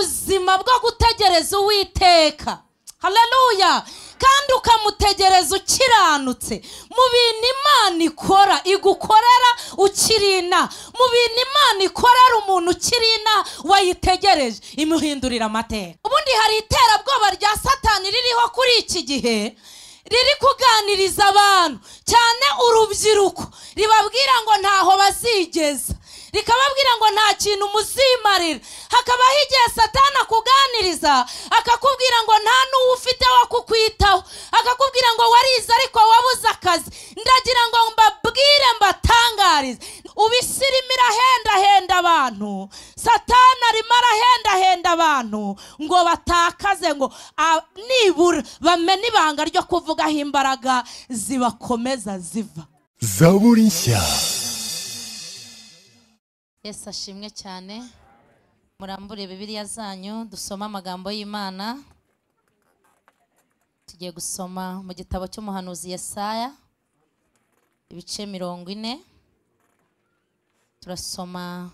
buzima bwo gutegereza Uwiteka. Haleluya. Kandi ukamutegereza ukiranutse mu bintu Imana ikora, igukorera ukirina, mu bintu Imana ikorera umuntu ukirina wayitegereje imuhindurira amateka. Ubundi hari iterabwoba rya Satani ririho kuri iki gihe, riri kuganiriza abantu cyane urubyiruko, ribabwira ngo ntaho bazigeza, rikababwira ngo nta kintu muzimarira. Hakabaho igihe Satani akuganiriza akakubwira ngo nta n'uwo ufite wo kukwitaho, akakubwira ngo warize ariko wabuze akazi. Ndagira ngo mbabwire mbatangarize, ubisirimira henda abantu. Satani arimo arahenda abantu ngo batakaze, ngo nibura bamenye ibanga ryo kuvugaho imbaraga zibakomeza ziva. Zaburi nshya. Yesu ashimwe cyane. Murambure Bibiliya zanyu dusoma amagambo y'Imana. Tugiye gusoma mu gitabo cy'umuhanuzi Yesaya ibice 40. Turasoma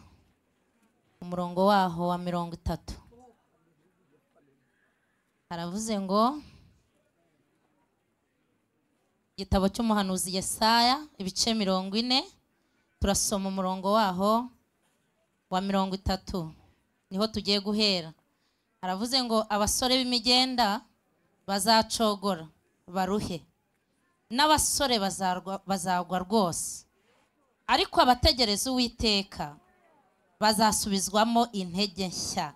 umurongo waho wa 30. Haravuze ngo igitabo cy'umuhanuzi Yesaya ibice 40, turasoma umurongo waho wa 30. Niho tugiye guhera. Haravuze ngo abasore b'imigenda bazacogora baruhe, n'abasore bazagwa rwose, ariko abategereza Uwiteka bazasubizwamo intege nshya.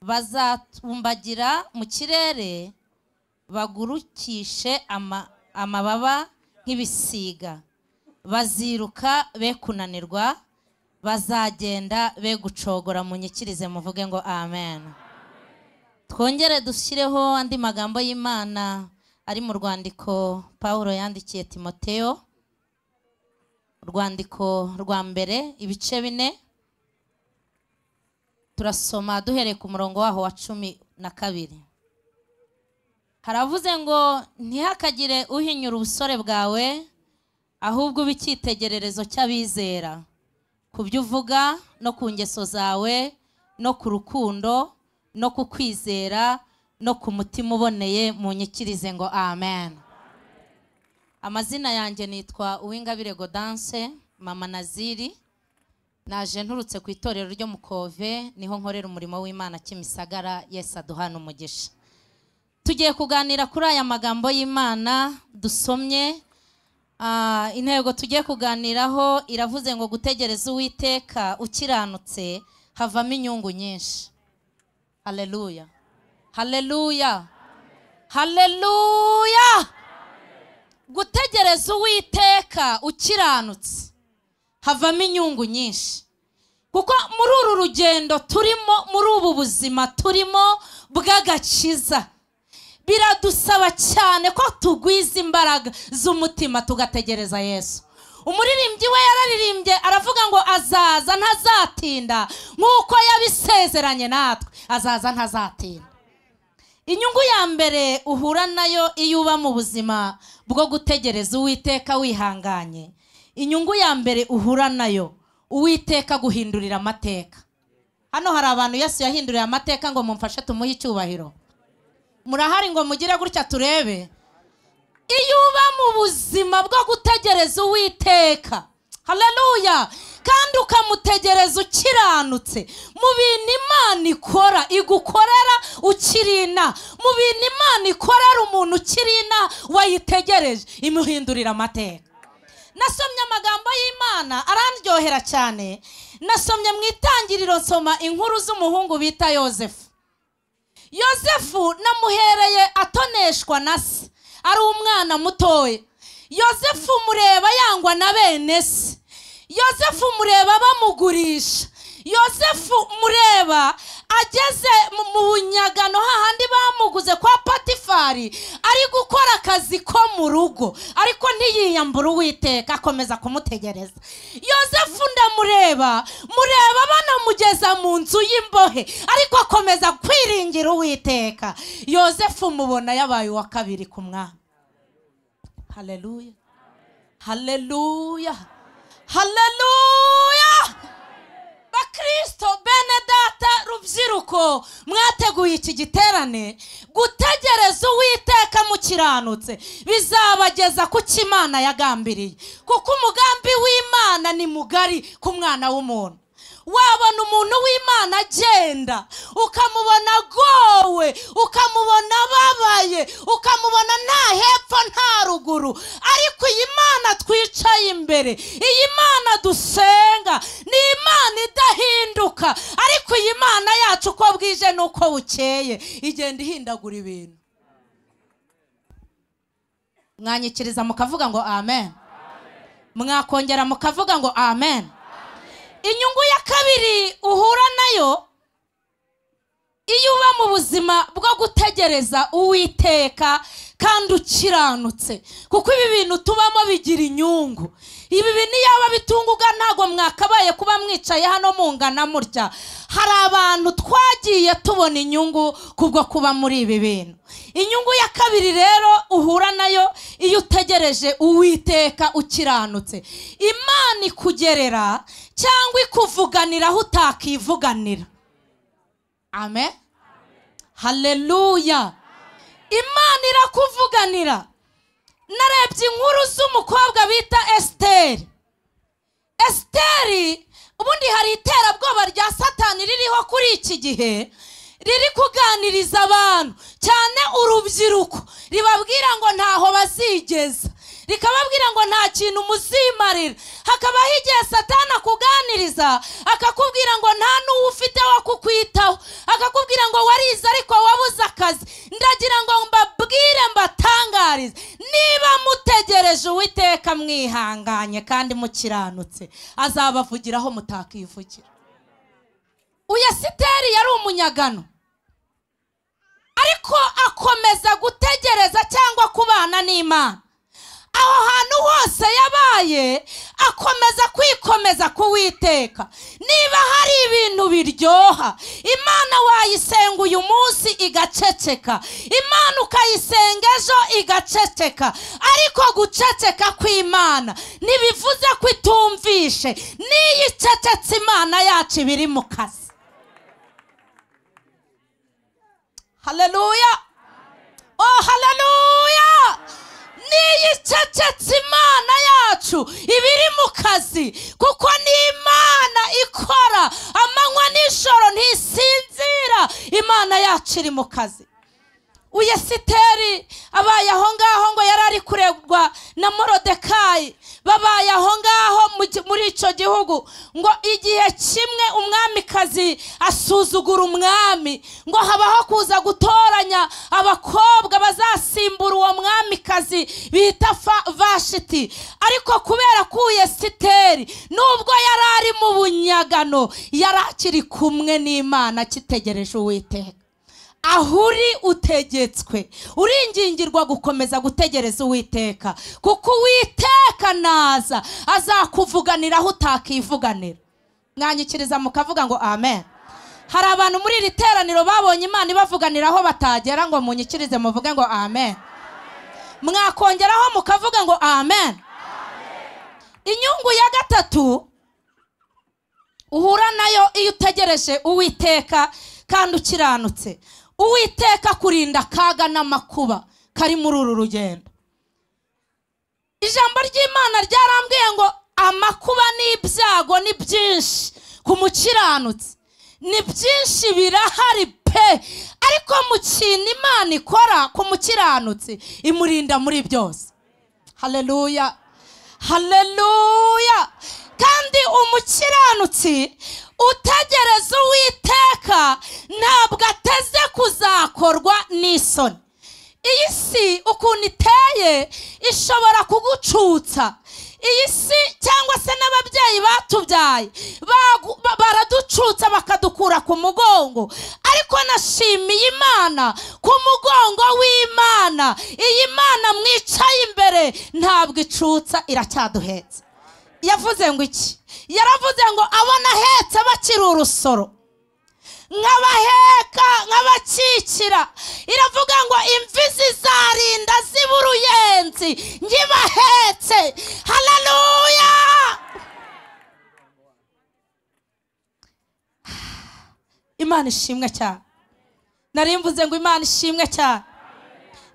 Bazatumbagira mu kirere, bagurukishe amababa nk'ibisiga, baziruka be kunanirwa, bazagenda be gucogora. Munyikirize muvuge ngo amen. Twongere dushyireho andi magambo y'Imana ari mu rwandiko Paulo yandikiye Timoteyo, urwandiko rwa mbere ibice 4. Turasoma duhereye ku murongo waho wa 12. Haravuze ngo ntihakagire uhinyura ubusore bwawe, ahubwo ubikitegererezo cy'abizera, ku byo uvuga no ku ngeso zawe no ku rukundo no ku kwizera no ku mutima uboneye. Munyikirize ngo amen. Amazina yanjye nitwa Uwingabire Gaudence Mama Naziri. Naje nturutse ku itorero ryo mu Kove, niho nkorera umurimo w'Imana Kimisagara. Yesu aduhana umugisha. Tugiye kuganira kuri aya magambo y'Imana dusomye. Intego tugiye kuganiraho iravuze ngo gutegereza Uwiteka ukiranutse havamo inyungu nyinshi. Haleluya. Haleluya. Haleluya. Gutegereza Uwiteka ukiranutse havamo inyungu nyinshi, kuko muri uru rugendo turimo, muri ubu buzima turimo bw'agakiza, biradusaba cyane ko tugwiza imbaraga z'umutima tugategereza Yesu. Umuririmbyi we yararirimbye aravuga ngo azaza ntazatinda, nk'uko yabisezeranye natwe azaza ntazatinda. Inyungu ya mbere uhura nayo iyo uba mu buzima bwo gutegereza Uwiteka wihanganye, inyungu ya mbere uhura nayo, Uwiteka guhindurira amateka. Hano hari abantu Yesu yahinduriye amateka ngo mumfashe tumuhe icyubahiro. Murahari ngo mugire gutya turebe. Iyo uba mu buzima bwo gutegereza Uwiteka, haleluya, kandi ukamutegereza ukiranutse mu bintu Imana ikora, igukorera ukirina, mu bintu Imana ikorera umuntu ukirina wayitegereje imuhindurira amateka. Nasomye amagambo y'Imana arandyohera cyane. Nasomye mu Itangiriro nsoma inkuru z'umuhungu bita Yosefu. Yosefu namuhereye atoneshwa na se, ari umwana mutoya. Yosefu mureba yangwa na bene se. Yosefu mureba bamugurisha. Yosefu mureba ageze mu bunyagano hahandi bamuguze kwa Patifari, ari gukora akazi ko mu rugo, ariko ntiyiyambura Uwiteka, akomeza kumutegereza. Yosefu ndamureba, mureba banamugeza mu nzu y'imbohe, ariko akomeza kwiringira Uwiteka. Yosefu mubona yabaye wa kabiri ku mwami. Haleluya. Haleluya. Haleluya. Bakristo bene data rubyiruko, rero mwateguye iki giterane, gutegereza Uwiteka mukiranutse bizabageza ku cy'Imana yagambiriye, kuko umugambi w'Imana ni mugari ku mwana w'umuntu. Wabona umuntu w'Imana agenda ukamubona agowe, ukamubona ababaye, ukamubona nta hepfo nta ruguru, ariko iyi Mana twicaye imbere, iyi Mana dusenga ni Imana idahinduka, ariko iyi Mana yacu uko bwije nuko bukeye igenda ihindagura ibintu. Mwanyikiriza mukavuga ngo amen, mwakongera mukavuga ngo amen. Inyungu ya kabiri uhura nayo iyo uba mu buzima bwo gutegereza Uwiteka kandi ukiranutse, kuko ibi bintu tubamo bigira inyungu. Ibi bintu yaba bitunguga ntago mwakabaye kuba mwicaye hano mungana murya. Hari abantu twagiye tubona inyungu kubwo kuba muri ibi bintu. Inyungu ya kabiri rero uhura nayo iyo utegereje Uwiteka ukiranutse, Imana ikugerera cyangwa ikuvuganira aho utakivuganira. Amen, haleluya. Imana irakuvuganira. Narebye inkuru z'umukobwa bita Esiteri. Esiteri, ubundi hari iterabwoba rya Satani ririho kuri iki gihe, riri kuganiriza abantu cyane urubyiruko, ribabwira ngo ntaho bazigeza, rikababwira ngo nta kintu muzimarira. Hakabaho igihe Satani akuganiriza akakubwira ngo nta n'uwo ufite wo kukwitaho, akakubwira ngo warize ariko wabuze akazi. Ndagira ngo mbabwire mbatangarize, niba mutegereje Uwiteka mwihanganye kandi mukiranutse, azabavugiraho mutakivugira. Uyu Esiteri yari umunyagano, ariko akomeza gutegereza cyangwa kubana n'Imana. Aho hantu hose yabaye akomeza kwikomeza ku Uwiteka. Niba hari ibintu biryoha, Imana wayisenga uyu munsi igaceceka, Imana ukayisenga ejo igaceceka, ariko guceceka kw'Imana ntibivuze ko itumvishe. Niyo icecetse Imana yacu biri mu kazi. Haleluya, oh haleluya. Niyo icecetse Imana yacu ibiri mu kazi, kuko ni Imana ikora amanywa n'ijoro ntisinzira. Imana yacu iri mu kazi. Uyu Esiteri abaye aho ngaho ngo yari ari kuregwa na Morodekayi, babaye aho ngaho muri icyo gihugu, ngo igihe kimwe umwamikazi asuzugura umwami, ngo habaho kuza gutoranya abakobwa bazasimbura uwo mwamikazi bita Vashiti. Ariko kubera ko uyu Esiteri nubwo yari ari mu bunyagano, yari akiri kumwe n'Imana akitegereje Uwiteka. Aho uri utegetswe, uringingirwa gukomeza gutegereza Uwiteka, kuko Uwiteka naza azakuvuganira aho utakivuganira. Mwanyikiriza mukavuga ngo amen. Hari abantu muri iri teraniro babonye Imana ibavuganira aho batagera, ngo munyikirize muvuge ngo amen. Mwakongeraho mukavuga ngo amen. Inyungu ya gatatu uhura nayo iyo utegereje Uwiteka kandi ukiranutse, Uwiteka kurinda akaga n'amakuba kari muri uru rugendo. Ijambo ry'Imana ryarambwiye ngo amakuba n'ibyago ni byinshi ku mukiranutsi, ni byinshi birahari pe, ariko mu kintu Imana ikora ku mukiranutsi imurinda muri byose. Haleluya, haleluya. Kandi umukiranutsi utegereza Uwiteka ntabwo ateze kuzakorwa n'isoni. Iyi si ukuntu iteye ishobora kugucutsa. Iyi si cyangwa se n'ababyeyi batubyaye baraducutsa bakadukura ku mugongo, ariko nashimiye Imana ku mugongo w'Imana. Iyi Mana mwicaye imbere ntabwo icutsa, iracyaduhetse. Yavuze ngo iki? Yaravuze ngo abona hetse bakiri urusoro, nk'abaheka nk'abakikira. Iravuga ngo imvi zizarinda ziba uruyenzi ngibahetse. Haleluya. Imana ishimwe cyane. narimvuze ngo Imana ishimwe cyane,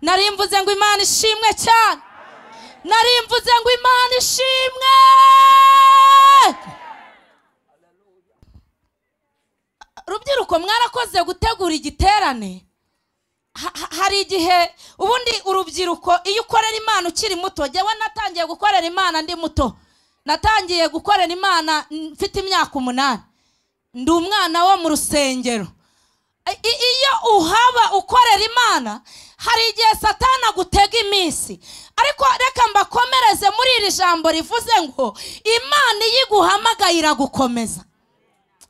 narimvuze ngo Imana ishimwe cyane, narimvuze ngo Imana ishimwe. Rubyiruko mwarakoze gutegura igiterane. Hari igihe ubundi urubyiruko iyo ukorera Imana ukiri muto, jewe natangiye gukorera Imana ndi muto, natangiye gukorera Imana mfite imyaka 8, ndi umwana wo mu rusengero. Iyo uhaba ukorera Imana hari igihe Satani agutega iminsi, ariko reka mbakomereze muri iri jambo rivuze ngo Imana iyiguhamagaye iragukomeza.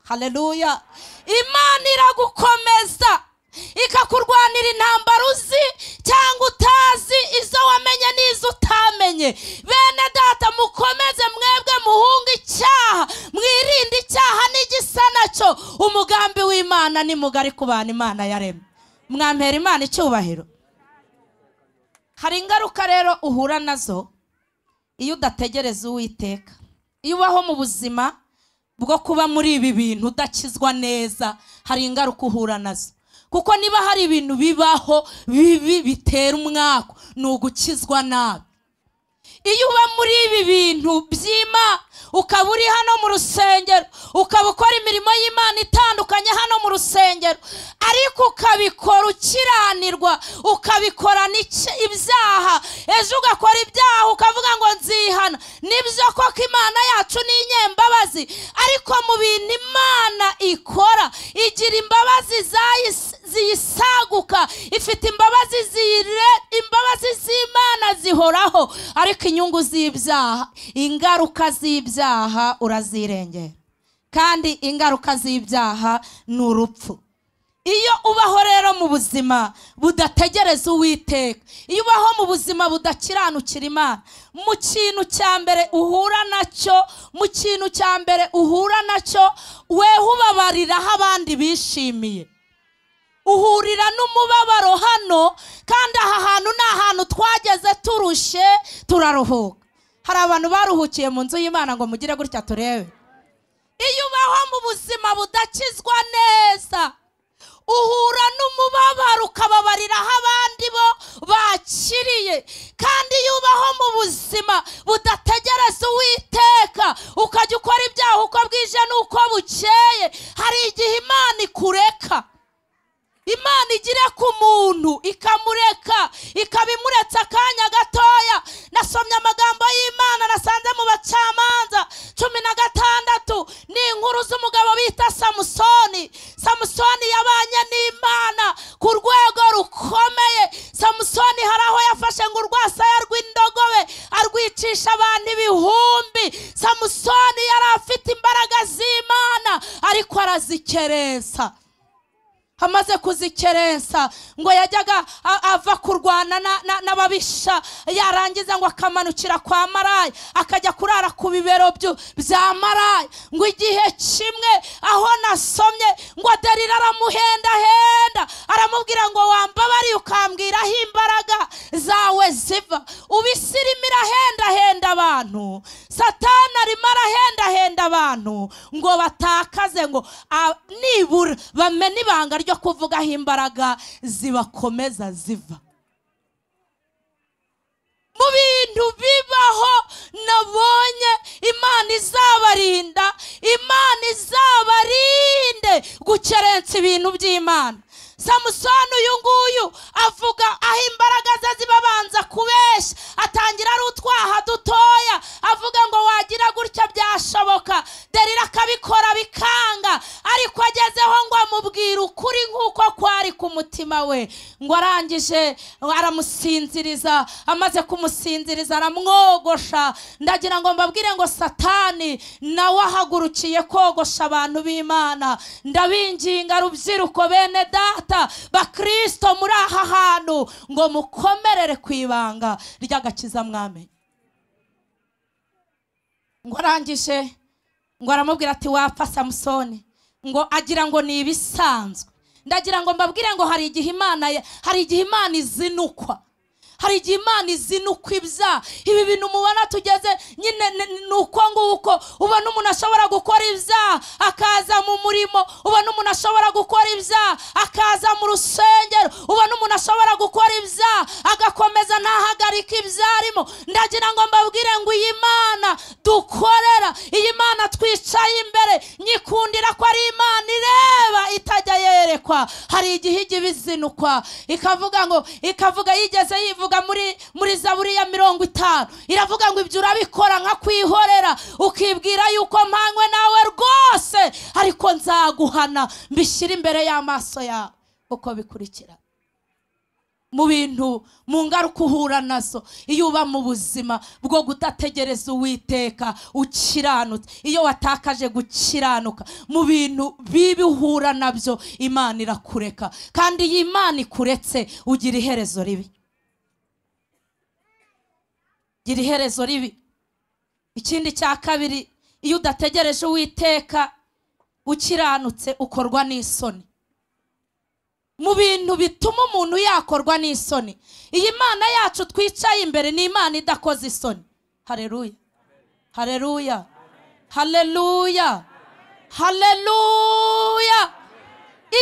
Haleluya. Imana iragukomeza ikakurwanira intambara uzi cyangwa utazi, izo wamenye n'izo utamenye. Bene data, mukomeze mwebwe muhunga icyaha, mwirinde icyaha n'igisa nacyo. Umugambi w'Imana ni mugari ku bantu Imana yaremye. Mwampera Imana icyubahiro. Hari ingaruka rero uhura nazo iyo udategereza Uwiteka. Iyo ubaho mu buzima bwo kuba muri ibi bintu udakizwa neza, hari ingaruka uhura nazo. Kuko niba hari ibintu bibaho bibi bitera umwaka, ni ugukizwa nabi. Iyo uba muri ibi bintu by'Imana, ukaba uri hano mu rusengero, ukaba ukora imirimo y'Imana itandukanye hano mu rusengero, ariko ukabikora ukiranirwa, ukabikorana ibyaha, ejo ugakora ibyaha ukavuga ngo nzihana. Nibyo koko Imana yacu ni inyembabazi, ariko mu bintu Imana ikora igira imbabazi ziyisaguka, ifite imbabazi z'Imana zihoraho, ariko inyungu z'ibyaha, ingaruka z'ibyaha urazirengera, kandi ingaruka z'ibyaha ni urupfu. Iyo ubaho rero mu buzima budategereza Uwiteka, iyo ubaho mu buzima budakiranukira Imana, mu kintu cya mbere uhura nacyo, weho ubabariraho abandi bishimiye. Uhurira n'umubabaro hano, kandi aha hantu ni ahantu twageze turushe turaruhuka. Hari abantu baruhukiye mu nzu y'Imana ngo mugire gutya turebe. Iyo ubaho mu buzima budakizwa neza, uhura n'umubabaro ukababariraho abandi bo bakiriye. Kandi iyo ubaho mu buzima budategereza Uwiteka, ukajya ukora ibyaha uko bwije n'uko bukeye, hari igihe Imana ikureka. Imana igira ku muntu ikamureka, ikabimuretse akanya gatoya. Nasomye amagambo y'Imana nasanze mu Bacamanza 16, ni inkuru z'umugabo bita Samusoni. Samusoni yabanye n'Imana ku rwego rukomeye. Samusoni hari aho yafashe ngo urwasaya rw'indogobe arwicisha abantu ibihumbi. Samusoni yari afite imbaraga z'Imana, ariko arazikerensa. Amaze kuzikerensa ngo yajyaga ava kurwana n'ababisha, yarangiza ngo akamanukira kwa Maraya, akajya kurara ku bibero bya Maraya. Ngo igihe kimwe aho nasomye ngo Delila aramuhendahenda, aramubwira ngo wambabariye ukambwira aho imbaraga zawe ziva. Ubisirimira hendahenda abantu, Satani arimo arahendahenda abantu ngo batakaze, ngo nibura bamenye ibanga ryo kuvuga aho imbaraga zibakomeza ziva. Mu bintu bibaho nabonye Imana izabarinda, Imana izabarinde gukerensa ibintu by'Imana. Samusoni uyu nguyu avuga aho imbaraga ze zibabanza kubeshya, atangira ari utwaha dutoya, avuga ngo wagira gutya byashoboka. Delila akabikora bikanga, ariko agezeho ngo amubwira ukuri nk'uko kwari ku mutima we. Ngo arangije aramusinziriza, amaze kumusinziriza aramwogosha. Ndagira ngo mbabwire ngo Satani nawe ahagurukiye kogosha abantu b'Imana. Ndabinginga rubyiruko bene data, bakristo muri aha hantu, ngo mukomerere ku ibanga ry'agakiza mwamenye. Ngo arangije ngo aramubwira ati wapfa Samusoni, ngo agira ngo ni ibisanzwe. Ndagira ngo mbabwire ngo hari igihe Imana izinukwa, hari igihe Imana izinuka ibyaha. Ibi bintu mubona tugeze nyine nuko nguko, ubona umuntu ashobora gukora ibyaha akaza mu murimo, ubona umuntu ashobora gukora ibyaha akaza mu rusengero, ubona umuntu ashobora gukora ibyaha agakomeza ntahagarika ibyarimo. Ndagira ngo mbabwire ngo iyi Mana dukorera, iyi Mana twicaye imbere, nyikundira ko ari Imana ireba itajya yerekwa. Hari igihe ijya ibizinukwa ikavuga yigeze yivuga muri Zaburi ya 50, iravuga ngo ibyo urabikora nka kwihorera, ukibwira yuko mpanywe nawe rwose, ariko nzaguhana mbishyira imbere y'amaso yawe. Uko bikurikira mu bintu, mu ngaruka uhura nazo iyo uba mu buzima bwo gudategereza Uwiteka ukiranutse, iyo watakaje gukiranuka, mu bintu bibi uhura nabyo, Imana irakureka. Kandi iyi Imana ikuretse ugira iherezo ribi, gira iherezo ribi. Ikindi cya kabiri, iyo udategereje Uwiteka ukiranutse ukorwa n'isoni. Mu bintu bituma umuntu yakorwa n'isoni, iyi Mana yacu twicaye imbere ni Imana idakoze isoni. Haleluya, haleluya, haleluya, haleluya.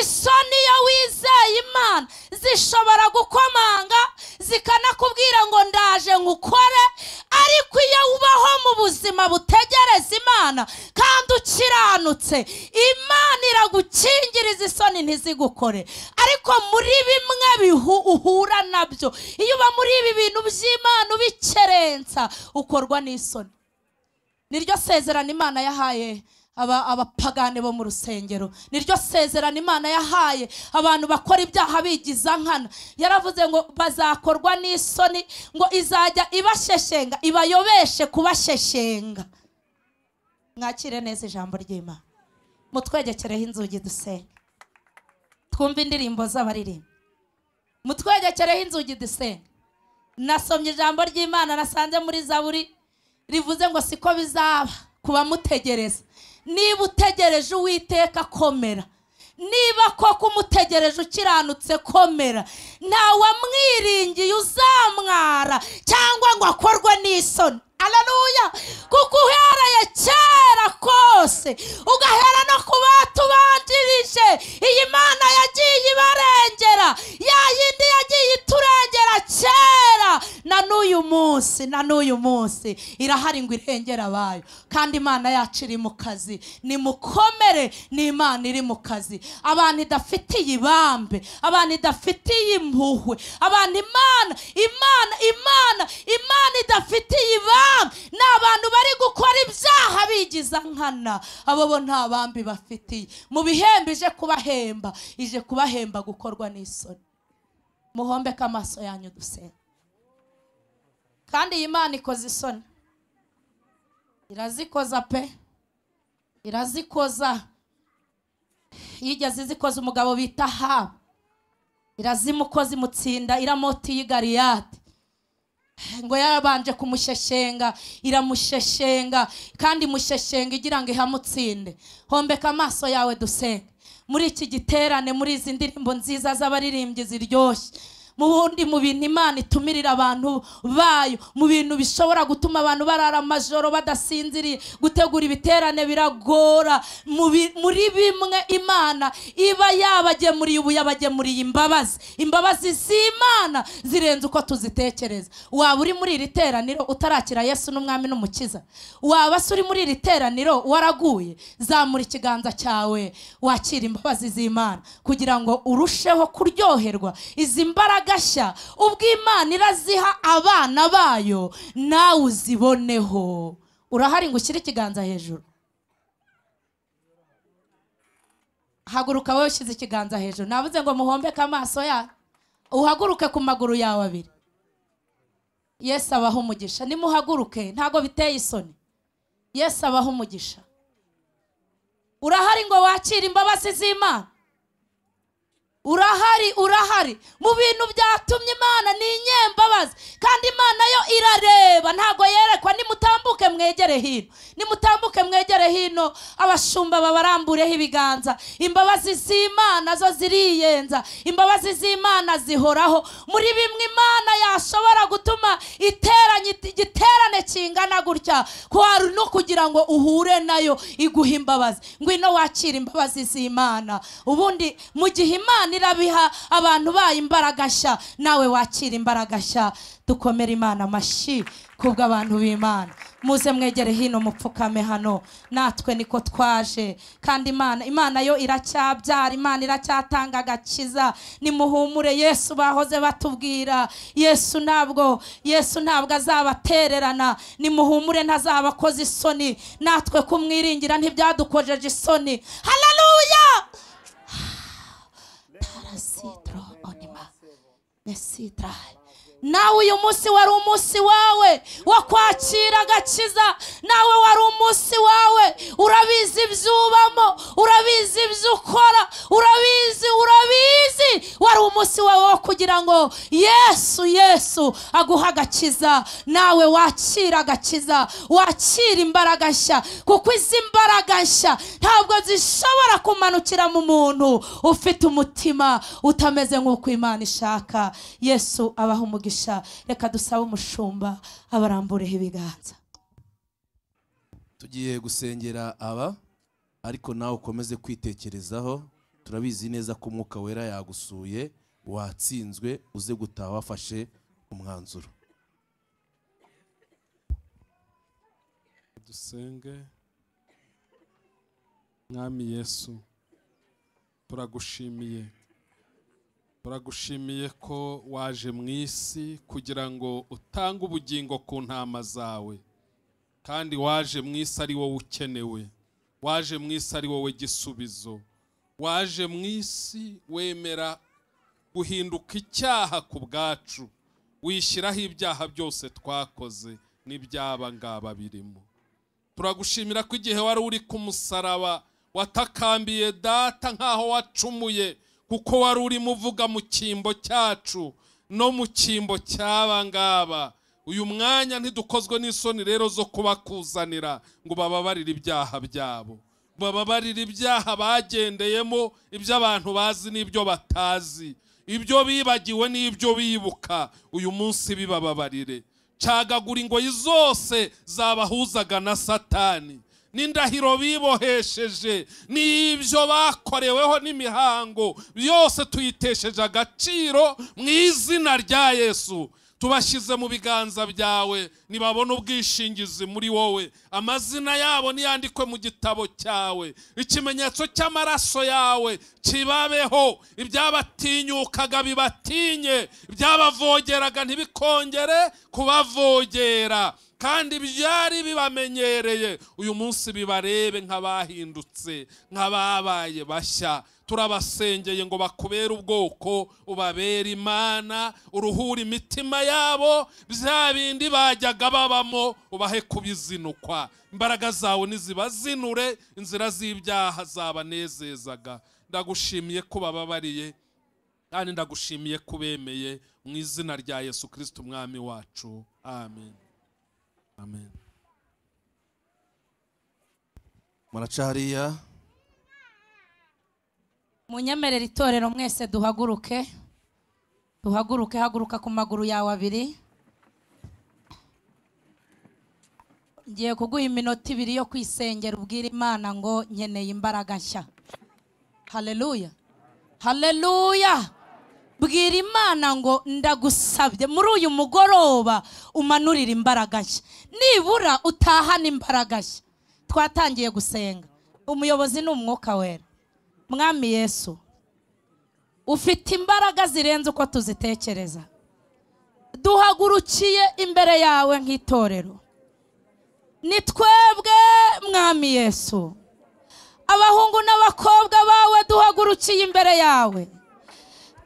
Isoni iyo wizeye Imana zishobora gukomanga zikanakubwira ngo ndaje nkukore, ariko iyo ubaho mu buzima butegereza Imana kandi ukiranutse, Imana iragukingiriza isoni ntizigukore. Ariko muri bimwe uhura nabyo, iyo uba muri ibi bintu by'Imana ubikerensa, ukorwa n'isoni. Niryo sezerano Imana yahaye abapagane bo mu rusengero, niryo sezerano Imana yahaye abantu bakora ibyaha bigiza nkana. Yaravuze ngo bazakorwa n'isoni, ngo izajya ibasheshenga, ibayobeshe kubasheshenga. Mwakire neza ijambo ry'Imana, mutwegekereho inzugi dusenge, twumve indirimbo z'abaririmba. Mutwegekereho inzugi dusenge. Nasomye ijambo ry'Imana nasanze muri Zaburi rivuze ngo siko bizaba kuba mutegereza. Niba utegereje Uwiteka komera, niba koko umutegereje ukiranutse komera. Ntawe amwiringiye uzamwara cyangwa ngo akorwe n'isoni. Haleluya. Kuko uhereye kera kose ugahera no ku batubanjirije, iyi Mana yagiye ibarengera, ya yindi yagiye iturengera kera, na n'uyu munsi irahari ngo irengera abayo. Kandi Imana yacu iri mu kazi, nimukomere, ni Imana iri mu kazi. Abantu idafitiye ibambe, abantu idafitiye impuhwe, abantu Imana idafitiye ibambe, ni abantu bari gukora ibyaha bigiza nkana. Abo bo nta bambi bafitiye. Mu bihembe ije kubahemba gukorwa n'isoni. Muhombeke amaso yanyu dusenge. Kandi iyi Imana ikoze isoni, irazikoza pe, irazikoza. Yigeze izikoza umugabo bita Ahabu, irazimukoza imutsinda iramoti y'Igaliyadi. Ngo yarabanje kumusheshenga, iramusheshenga, kandi musheshenga igira ngo ihamutsinde. Hombeka amaso yawe dusenge. Muri iki giterane, muri izi ndirimbo nziza z'abaririmbyi ziryoshye, mu bintu Imana itumirira abantu bayo, mu bintu bishobora gutuma abantu barara amajoro badasinziriye, gutegura ibiterane biragora. Muri bimwe Imana iba yabagemuriye ubu, yabagemuriye imbabazi z'Imana zirenze uko tuzitekereza. Waba uri muri iri teraniro utarakira Yesu n'umwami n'umukiza? Waba se uri muri iri teraniro waraguye? Zamura ikiganza cyawe wakira imbabazi z'Imana kugira ngo urusheho kuryoherwa izi mbaraga gashya ubwo Imana iraziha abana bayo, nawe uziboneho. Urahari ngo ushyire ikiganza hejuru? Haguruka wowe ushyize ikiganza hejuru. Navuze ngo muhombeke amaso yawe, uhaguruke ku maguru yawe abiri. Yesu abaho umugisha. Nimuhaguruke, ntago biteye isoni. Yesu abaho umugisha. Urahari ngo wakire imbabazi z'Imana? urahari mu bintu byatumye Imana ni inyembabazi kandi Imana yo irareba ntago yerekwa. Nimutambuke mwegere hino abashumba babarambureho ibiganza. Imbabazi z'Imana zo ziriyenza, imbabazi z'Imana zihoraho. Muri bimwe Imana yashobora gutuma igiterane kingana gutya kwari no kugira ngo uhure nayo iguha imbabazi. Ngwino wakira imbabazi z'Imana, ubundi mu gihe Imana irabiha abantu bayo imbaraga nshya, nawe wakira imbaraga nshya. Dukomere Imana amashyi kubwo abantu b'Imana. Muze mwegere hino mupfukame hano, natwe niko twaje kandi Imana yo iracyabyara, Imana iracyatanga agakiza. Nimuhumure, Yesu bahoze batubwira, Yesu ntabwo azabatererana. Nimuhumure, ntazabakoza isoni. Natwe kumwiringira ntibyadukojeje isoni. Haleluya. Tarasitro onima mesitra. Nawe uyu munsi wari umunsi wawe wo kwakira agakiza. Nawe wari umunsi wawe, urabizi ibyubamo, urabizi ibyo ukora, urabizi wari umunsi wawe wo kugira ngo Yesu aguha agakiza. Nawe wakira agakiza, wakira imbaraga nshya, kuko izi imbaraga nshya ntabwo zishobora kumanukira mu muntu ufite umutima utameze nk'uko Imana ishaka. Yesu abaha umugisha. Reka dusabe umushumba abarambureho ibiganza. Tugiye gusengera ariko nawe ukomeze kwitekerezaho. Turabizi neza ko Umwuka Wera yagusuye, watsinzwe, uze gutaha wafashe umwanzuro. Dusenge. Mwami Yesu, turagushimiye ko waje mu isi kugira ngo utange ubugingo ku ntama zawe, kandi waje mu isi ari wowe ukenewe, waje mu isi ari wowe gisubizo, waje mu isi wemera guhinduka icyaha ku bwacu, wishyiraho ibyaha byose twakoze n'ibyaba ngaba birimo. Turagushimira ko igihe wari uri ku musaraba watakambiye data nkaho wacumuye, kuko wari urimo uvuga mu cyimbo cyacu no mu cyimbo cy'aba ngaba. Uyu mwanya ntidukozwe n'isoni rero zo kubakuzanira ngo bababarire ibyaha byabo, bababarire ibyaha bagendeyemo, ibyo abantu bazi n'ibyo batazi, ibyo bibagiwe n'ibyo bibuka. Uyu munsi bibababarire. Cagagura ingoyi zose zabahuzaga na Satani, n'indahiro bibohesheje, n'ibyo bakoreweho n'imihango byose tuyitesheje agaciro mu izina rya Yesu. Tubashyize mu biganza byawe, nibabona ubwishingizi muri wowe, amazina yabo niyandikwe mu gitabo cyawe, ikimenyetso cy'amaraso yawe kibabeho, ibyabatinyukaga bibatinye, ibyabavogeraga ntibikongere kubavogera, kandi byari bibamenyereye uyu munsi bibarebe nk'abahindutse, nk'ababaye bashya. Turabasengeye ngo bakubere ubwoko, ubabere Imana, uruhura imitima yabo, bya bindi bajyaga babamo ubahe kubizinukwa. Imbaraga zawe nizibazinure, inzira z'ibyaha zabanezezaga. Ndagushimiye ko bababariye, kandi ndagushimiye ko bemeye, mu izina rya Yesu Kristo umwami wacu. Amen. Amen. Muracariya. Munyemerera itorero mwese duhaguruke. Haguruka ku maguru yawe abiri. Ngiye kuguha iminota 2 yo kwisengera, ubwira Imana ngo nkeneye imbaraga nshya. Haleluya. Haleluya. Bwira Imana ngo ndagusabye muri uyu mugoroba umanurira imbaraga nshya, nibura utahana imbaraga nshya. Twatangiye gusenga, umuyobozi ni Umwuka Wera. Mwami Yesu, ufite imbaraga zirenze uko tuzitekereza. Duhagurukiye imbere yawe nk'itorero, ni twebwe Mwami Yesu, abahungu n'abakobwa bawe duhagurukiye imbere yawe.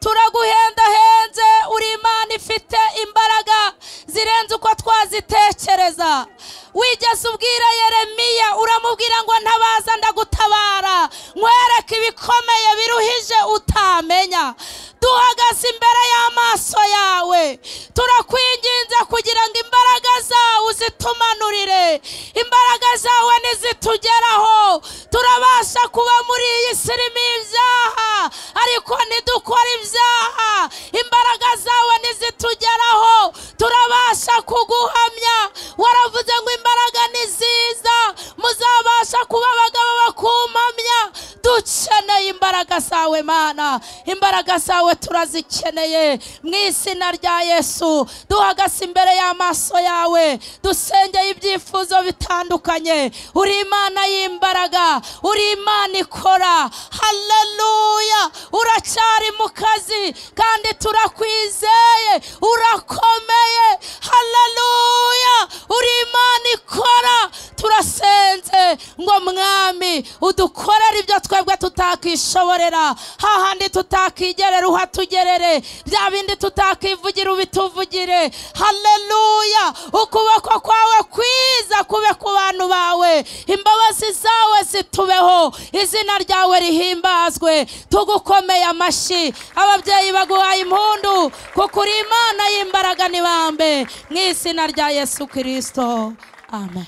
Turaguhendahenze, uri Imana ifite imbaraga zirenze uko twazitekereza. Wigeze ubwira Yeremiya, uramubwira ngo ntabaza ndagutabara, nkwereke ibikomeye biruhije utamenya. haleluya. Duhagaze imbere y'amaso yawe, turakwinginze kugira ngo imbaraga zawe uzitumanurire, imbaraga zawe nizitugeraho turabasha kuba muri iyi si irimo ibyaha ariko ntidukora ibyaha. Imbaraga zawe nizitugeraho turabasha kuguhamya. Waravuze ngo imbaraga niziza muzabasha kuba abagabo bakumpamya. Dukeneye imbaraga zawe Mana, imbaraga zawe turazikeneye mu izina rya Yesu. Duhagaze imbere y'amaso yawe, dusengeye ibyifuzo bitandukanye. Uri Imana y'imbaraga, uri Imana ikora, haleluya. Uracyari mu kazi kandi turakwizeye, urakomeye, haleluya. Uri Imana ikora, turasenze ngo Mwami udukorere ibyo twebwe tutakishoborera, hahandi tutakigerera uhatugerere, bya bindi tutakivugira ubituvugire, haleluya. Ukuboko kwawe kwiza kube ku bantu bawe, imbabazi zawe zitubeho, izina ryawe rihimbazwe. Tugukomeye amashyi, ababyeyi baguhaye impundu kuko uri Imana y'imbaraga n'ibambe, mu izina rya Yesu Kristo, amen.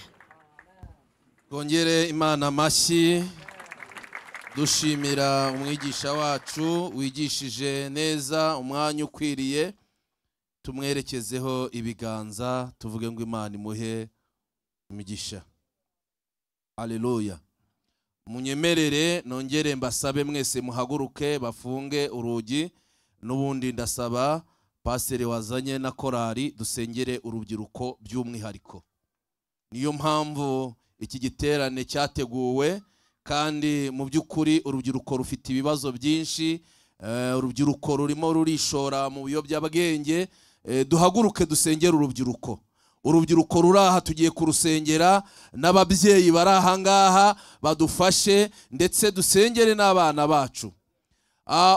Twongere Imana amashyi dushimira umwigisha wacu wigishije neza umwanya ukwiriye. Tumwerekezeho ibiganza tuvuge ngo Imana imuhe imigisha. Haleluya. Munyemerere nongere mbasabe mwese muhaguruke bafunge urugi, n'ubundi ndasaba paseri wazanye na korari dusengere urubyiruko by'umwihariko. Niyo mpamvu iki giterane cyateguwe, kandi mu by'ukuri urubyiruko rufite ibibazo byinshi. Urubyiruko rurimo rurishora mu biyobyabwenge. Duhaguruke dusengere urubyiruko. Urubyiruko ruraha tugiye kurusengera, n'ababyeyi bari aha ngaha badufashe, ndetse dusengere n'abana bacu.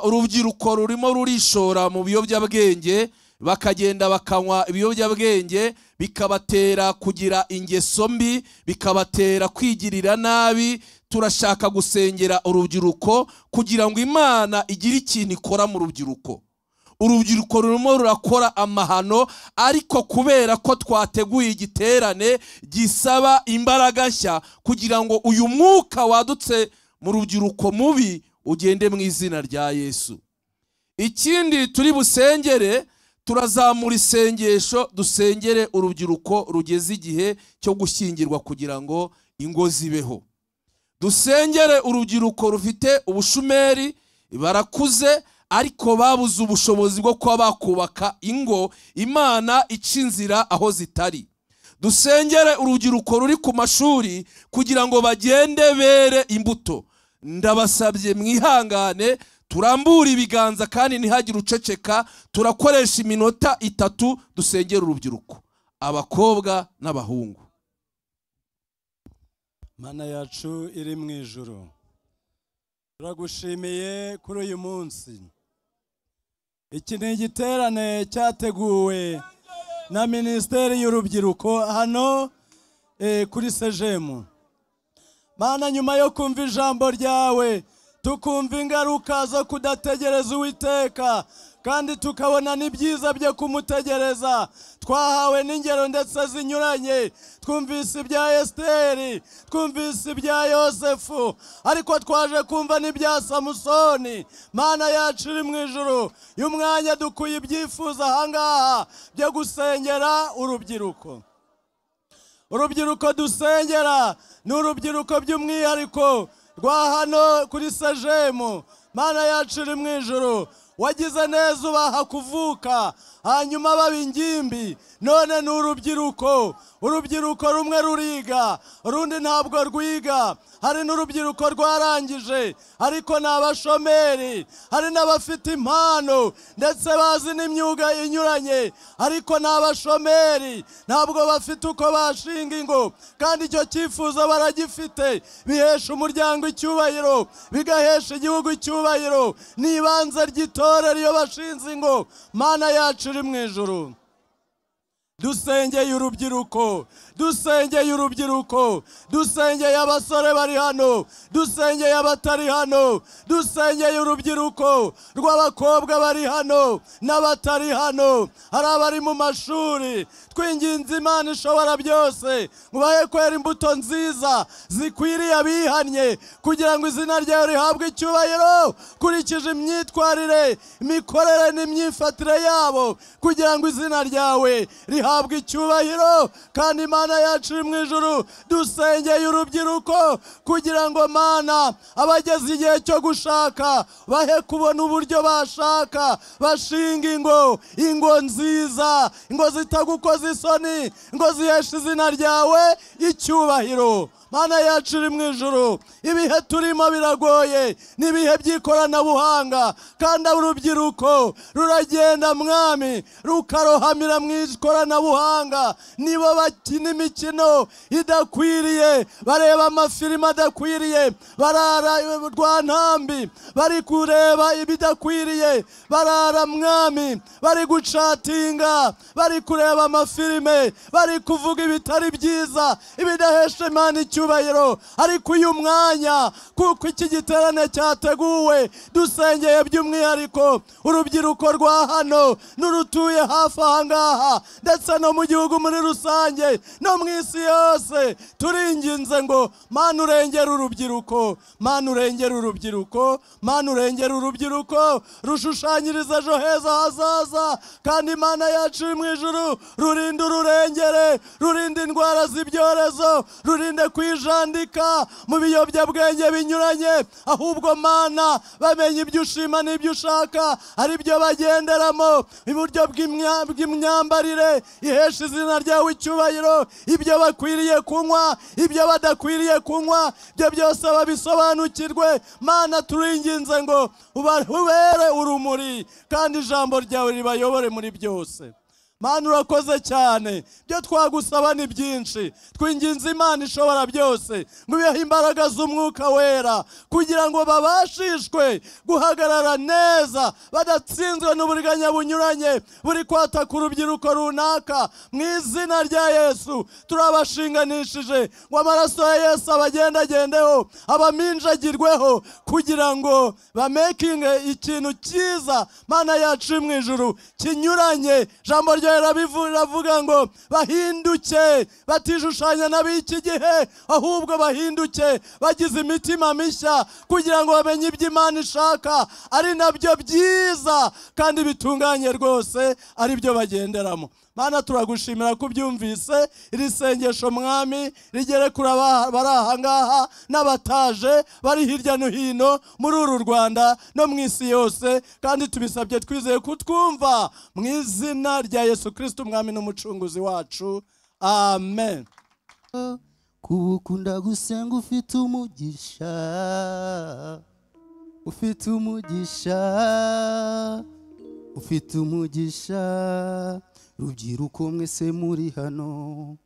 Urubyiruko rurimo rurishora mu biyobyabwenge, bakagenda bakanywa ibiyobyabwenge, bikabatera kugira ingeso mbi, bikabatera kwigirira nabi. Turashaka gusengera urubyiruko kugira ngo Imana igire ikintu ikora mu rubyiruko. Urubyiruko rurimo rurakora amahano, ariko kubera ko twateguye igiterane gisaba imbaraga nshya kugira ngo uyu mwuka wadutse mu rubyiruko mubi ugende mu izina rya Yesu. Ikindi turi busengere, turazamura isengesho dusengere urubyiruko rugeze igihe cyo gushyingirwa kugira ngo ingo zibeho. Dusengere urubyiruko rufite ubushumeri, barakuze ariko babuze ubushobozi bwo kuba bakubaka ingo, Imana ica inzira aho zitari. Dusengere urubyiruko ruri ku mashuri kugira ngo bagende bere imbuto. Ndabasabye mwihangane, turambura ibiganza kandi ntihagire uceceka. Turakoresha iminota 3 dusengera urubyiruko, abakobwa n'abahungu. Mana yacu iri mu ijuru, turagushimiye kuri uyu munsi. Iki ni igiterane cyateguwe na Minisiteri y'Urubyiruko hano kuri Sejemu. Mana, nyuma yo kumva ijambo ryawe, tukumva ingaruka zo kudategereza Uwiteka, kandi tukabona n'ibyiza byo kumutegereza. Twahawe n'ingero ndetse zinyuranye. Twumvise ibya Esteri, twumvise ibya Yosefu, ariko twaje kumva n'ibya Samusoni. Mana yacu iri mu ijuru, uyu mwanya dukuye ibyifuzo ahangaha byo gusengera urubyiruko. Urubyiruko dusengera ni urubyiruko by'umwihariko rwa hano kuri Sejemu. Mana yacu iri mu ijuru, wagize neza ubaha kuvuka, hanyuma baba ingimbi, none ni urubyiruko. Urubyiruko rumwe ruriga, urundi ntabwo rwiga. Hari n'urubyiruko rwarangije ariko ni abashomeri. Hari n'abafite impano ndetse bazi n'imyuga inyuranye ariko ni abashomeri, ntabwo bafite uko bashinga ingo, kandi icyo cyifuzo baragifite. Bihesha umuryango icyubahiro, bigahesha igihugu icyubahiro. Ni ibanze ry'itorero iyo bashinze ingo. Mana yacu iri mu ijuru, dusengeye urubyiruko, dusengeye urubyiruko, dusengeye abasore bari hano, dusengeye abatari hano, dusengeye urubyiruko rw'abakobwa bari hano n'abatari hano, hari abari mu mashuri. Twinginze Imana ishobora byose ngo bahe kwera imbuto nziza zikwiriye abihannye, kugira ngo izina ryawe rihabwe icyubahiro kurikije imyitwarire, imikorere n'imyifatire yabo, kugira ngo izina ryawe rihabwe icyubahiro. Kandi Imana yacu iri mu ijuru, dusengeye urubyiruko kugira ngo Mana abageze igihe cyo gushaka bahe kubona uburyo bashaka, bashinga ingo nziza, ingo zitagukoza isoni, ngo ziheshe izina ryawe icyubahiro. Mana yacu iri mu ijuru, ibihe turimo biragoye, n'ibihe by'ikoranabuhanga, kandi urubyiruko ruragenda Mwami rukarohamira mu ikoranabuhanga. Nibo bakina imikino idakwiriye, bareba amafilime adakwiriye, barara rwantambi bari kureba ibidakwiriye, barara Mwami bari gucatinga, bari kureba amafilime, bari kuvuga ibitari byiza, ibidahesha Imana icyubahiro. Ariko uyu mwanya, kuko iki giterane cyateguwe, dusengeye by'umwihariko urubyiruko rwa hano n'urutuye hafi aha ngaha, ndetse no mu gihugu muri rusange no mu isi yose. Turinginze ngo Mana urengere urubyiruko, Mana urengere urubyiruko, Mana urengere urubyiruko, rushushanyirize ejo heza hazaza. Kandi Imana yacu iri mu ijuru, rurinde ururengere, rurinde indwara z'ibyorezo, rurinde kwijandika mu biyobyabwenge binyuranye, ahubwo Mana bamenye ibyo ushima n'ibyo ushaka, ari byo bagenderamo, iburyo bw'imyambarire ihesha izina ryawe icyubahiro, ibyo bakwiriye kunywa, ibyo badakwiriye kunywa, ibyo byose babisobanukirwe. Mana turinginze ngo ubere urumuri, kandi ijambo ryawe ribayobore muri byose. Mana urakoze cyane, byo twagusaba ni byinshi. Twinginze Imana ishobora byose ngo ibihe imbaraga z'umwuka wera, kugira ngo babashishwe guhagarara neza, badatsinzwe n'uburiganya bunyuranye buri kwataka urubyiruko runaka. Mu izina rya Yesu turabashinganishije ngo amaraso ya Yesu abagendagendeho, abaminjagirweho, kugira ngo bamekinge ikintu cyiza Mana yacu mu ijuru kinyuranye. Jambo ravuga ngo bahinduke, batishushanya n'ab'iki gihe, ahubwo bahinduke bagize imitima mishya, kugira ngo bamenye ibyo Imana ishaka, ari nabyo byiza kandi bitunganye rwose, ari byo bagenderamo. Mana turagushimira ko ubyumvise. Iri sengesho Mwami rigere kuri bari aha ngaha n'abataje bari hirya no hino muri uru Rwanda no mu isi yose, kandi tubisabye twizeye kutwumva mu izina rya Yesu Kristo Umwami n'umucunguzi wacu, amen. Kukunda gusenga ufite umugisha, ufite umugisha, ufite umugisha. Rubyiruko mwese muri hano,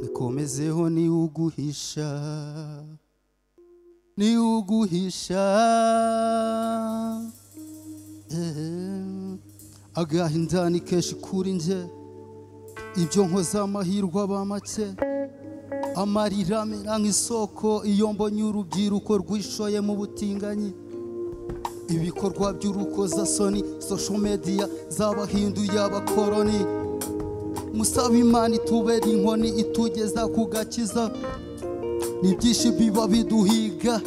nikomezeho niwuguhisha, niwuguhisha. Agahinda ni kenshi kuri nje, ibyo nkoze amahirwe aba make, amarira amera nk'isoko iyo mbonye urubyiruko rwishoye mu butinganyi. Ibikorwa by'urukozasoni, social media zabahinduye abakoroni. Musaba Imana itubera inkoni itugeza ku gakiza, n'ibyinshi biba biduhiga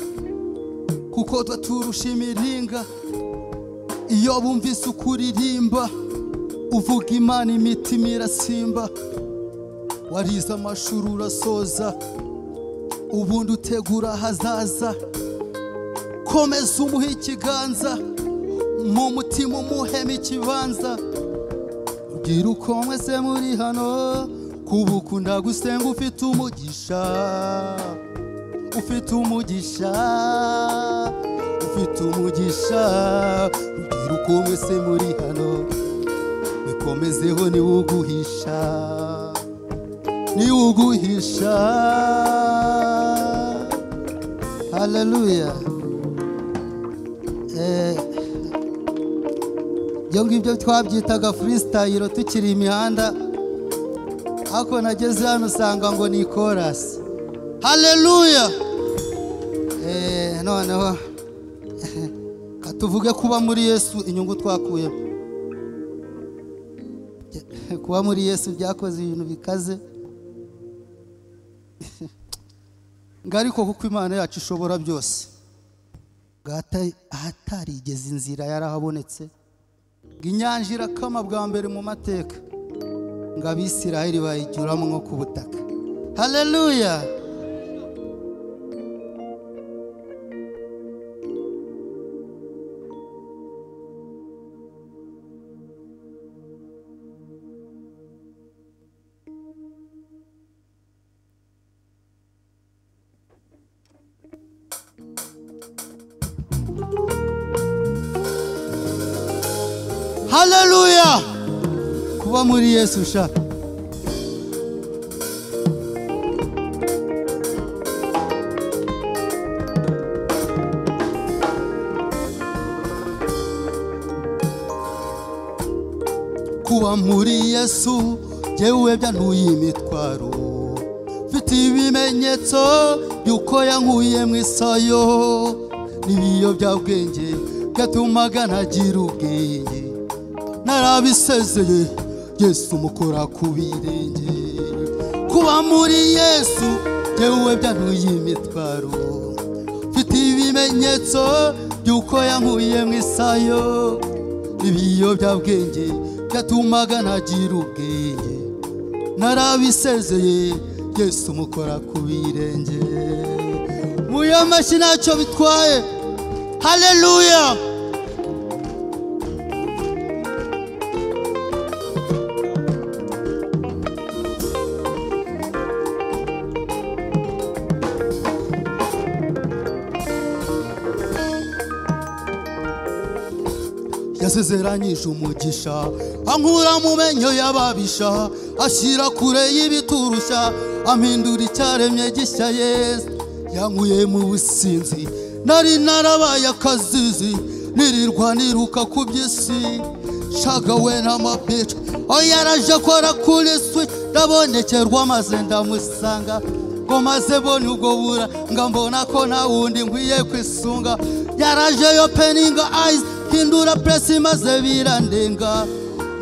kuko turusha imiringa. Iyo bumvise ukuririmba uvuga Imana, imitima irasimba. Warize amashuri urasoza, ubundi utegura hazaza. Komeza umuhe ikiganza, mu mutima umuheme ikibanza. Rubyiruko mwese muri hano, kubukunda gusenga ufite umugisha, ufite umugisha, ufite umugisha. Rubyiruko mwese muri hano, bikomezeho niwuguhisha, niwuguhisha. Hallelujah. Ibyo ngibyo twabyitaga freestyle tukiri imihanda, ako nageze hano usanga ngo ni chorus. Haleluya. Noneho katuvuge kuba muri Yesu inyungu twakuye. Kuba muri Yesu byakoze ibintu bikaze. Ngariko kuko Imana yacu ishobora byose. Ahatarigeze inzira yarahabonetse. Inyanja irakama bwa mbere mu mateka. Ngo Abisirayeli bayicyuramo nko ku butaka. Haleluya. Haleluya. Kuba muri Yesu sha. Kuba muri Yesu jewe byantuye imitwaro. Mfite ibimenyetso yuko yankuye mu isayo. N'ibiyobyabwenge byatumaga ntagira ubwenge. Narabisezeye Yesu mukora ku birenge. Kuba muri Yesu jewe byantuye imitwaro. Mfite ibimenyetso byuko yankuye mu isayo. Ibiyobyabwenge byatumaga ntagira ubwenge. Narabisezeye Yesu mukora ku birenge. Muya mashi ntacyo bitwaye. Haleluya. Yasezeranyije umugisha ankura mu menyo y'ababisha. Ashyira kure y'ibiturushya ampindura icyaremye gishya. Yesu yankuye mu businzi nari narabaye akazizi. Nirirwa niruka ku by'isi shagawe n'amabica. Yaraje akora kuri switch ndabonekerwa maze ndamusanga. Ngo maze bone ubwo bura ngambona ko nta wundi nkwiye kwisunga. Yaraje yo peninga eyes hindura presi maze birandenga.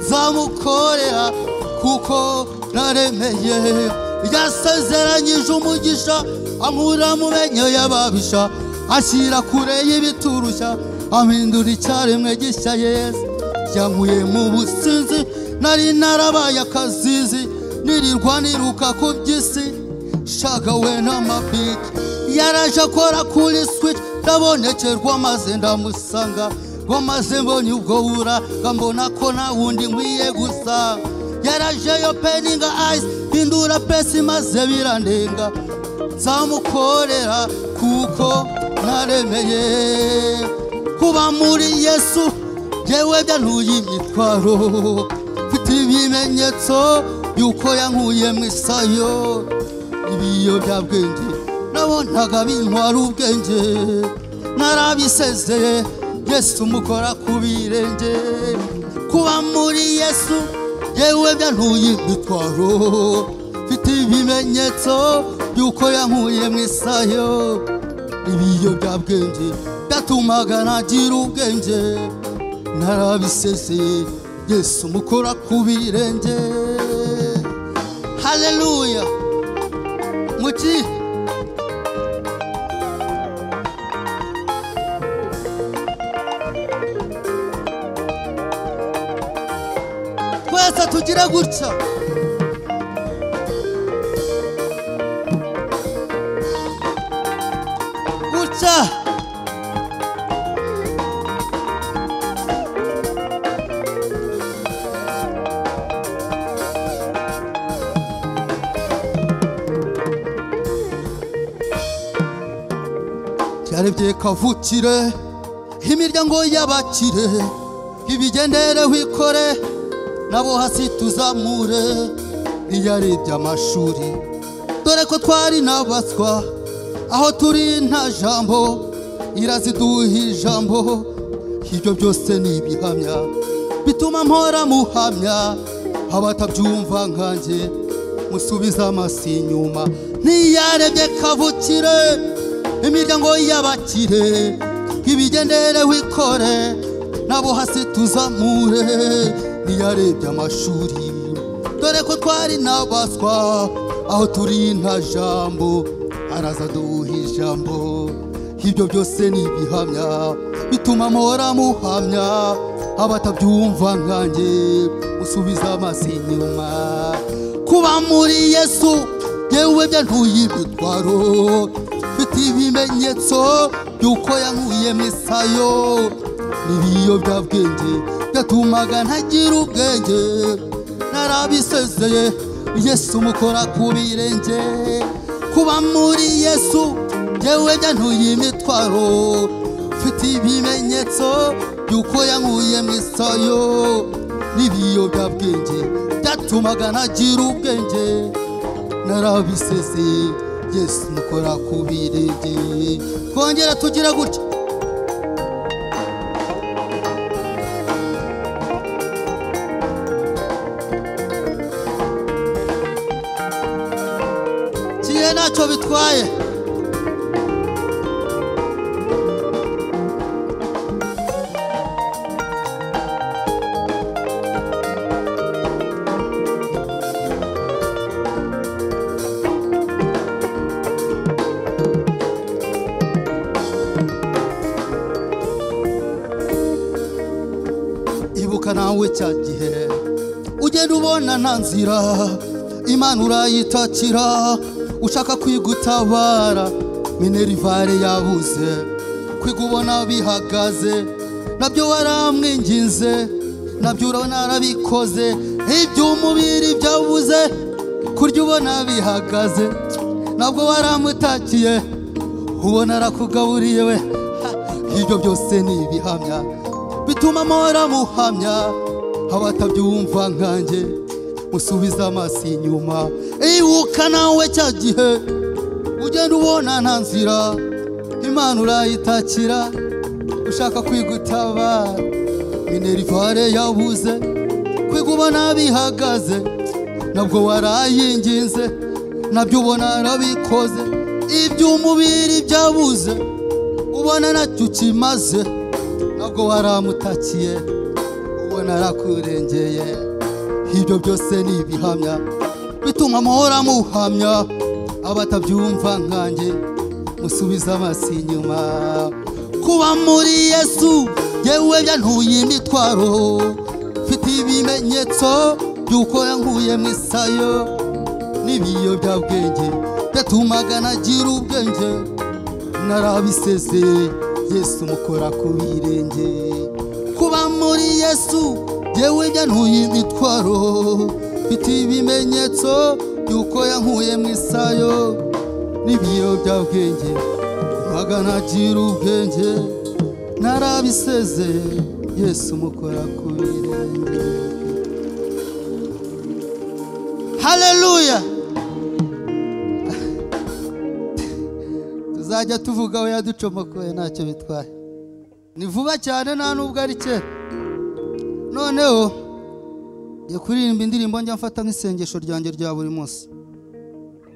Nzamukorera kuko naremeye. Yasezeranyije umugisha ankura mu menyo y'ababisha. Ashyira kure y'ibiturushya ampindura icyaremwe gishya. Yesu yankuye mu businzi nari narabaye akazizi. Nirirwa niruka ku by'isi shagawe n'amabiti. Yaraje akora kuri switch ndabonekerwa maze ndamusanga. Ngo maze mbonye ubwo bura ngambona ko nta wundi nkwiye gusa. Yaraje yo peninga eyes hindura pesi maze birandenga. Nzamukorera kuko naremeye. Kuba muri Yesu jewe byantuye imitwaro. Mfite ibimenyetso yuko yankuye mu isayo. Ibiyobyabwenge nabonaga bintwara ubwenge. Narabisezeye Yesu mukora ku birenge. Kuba muri Yesu jewe byantuye imitwaro. Mfite ibimenyetso yuko yankuye mu isayo. Ibiyobyabwenge byatumaga ntagira ubwenge. Narabisezeye Yesu mukora ku birenge. Haleluya. Muki twese tugire gutya. Gutya. Yarebye kavukire imiryango y'abakire. Ibigendere wikore nabo hasi tuzamure. Yarebye amashuri dore ko twari nabaswa. Aho turi nta jambo iraziduha ijambo. Ibyo byose ni ibihamya bituma mpora muhamya. Abatabyumva nkanjye musubiza amaso inyuma. Ntiyarebye kavukire imiryango y'abakire, ibigendere wikore nabo hasi tuzamure. Ntiyarebye amashuri dore ko twari n'abaswa, aho turi nta jambo araza duha ijambo. Ibyo byose ni ibihamya bituma mpora muhamya, abatabyumva nkanjye musubiza amaso inyuma. Kuba muri Yesu yewe byantuye imitwaro, mfite ibimenyetso by'uko yankuye mu isayo. N'ibiyobyabwenge byatumaga ntagira ubwenge, narabisezeye Yesu mukora ku birenge. Kuba muri Yesu yewe byantuye imitwaro, mfite ibimenyetso by'uko yankuye mu isayo. N'ibiyobyabwenge byatumaga ntagira ubwenge, narabisezeye Yesu mukora ku birenge. Twongera tugira gutya. Kiye ntacyo bitwaye. Ibuka nawe cya gihe ugenda ubona nta nzira, Imana urayitakira ushaka kwigutabara. Minerivare yabuze kwiga ubona bihagaze, nabyo waramwinginze nabyo urabona arabikoze. Iby'umubiri byabuze kurya ubona bihagaze, nabwo waramutakiye ubona arakugaburiye we. Ibyo byose ni ibihamya bituma mpora muhamya, abatabyumva nkanjye musubiza amaso inyuma. Ibuka nawe cya gihe ugenda ubona nta nzira, Imana urayitakira ushaka kwigutabara. Minerivare yabuze kwiga ubona bihagaze, nabwo warayinginze nabyo ubona arabikoze. Iby'umubiri byabuze ubona nacyo ukimaze, nabwo waramutakiye ubona arakurengeye. Ibyo byose ni ibihamya bituma mpora muhamya, abatabyumva nkanjye musubiza amaso inyuma. Kuba muri Yesu yewe byantuye imitwaro, mfite ibimenyetso by'uko yankuye mu isayo. N'ibiyobyabwenge byatumaga ntagira ubwenge, narabisezeye Yesu mukora ku birenge. Kuba muri Yesu yewe byantuye imitwaro, mfite ibimenyetso by'uko yankuye mu isayo. N'ibiyobyabwenge byatumaga ntagira ubwenge, narabisezeye Yesu mukora ku birenge. Haleluya. Tuzajya tuvuga we yaducomokoye ntacyo bitwaye. Ni vuba cyane nta nubwo ari kera. Noneho yo kuririmba indirimbo njya mfata nk'isengesho ryanjye rya buri munsi,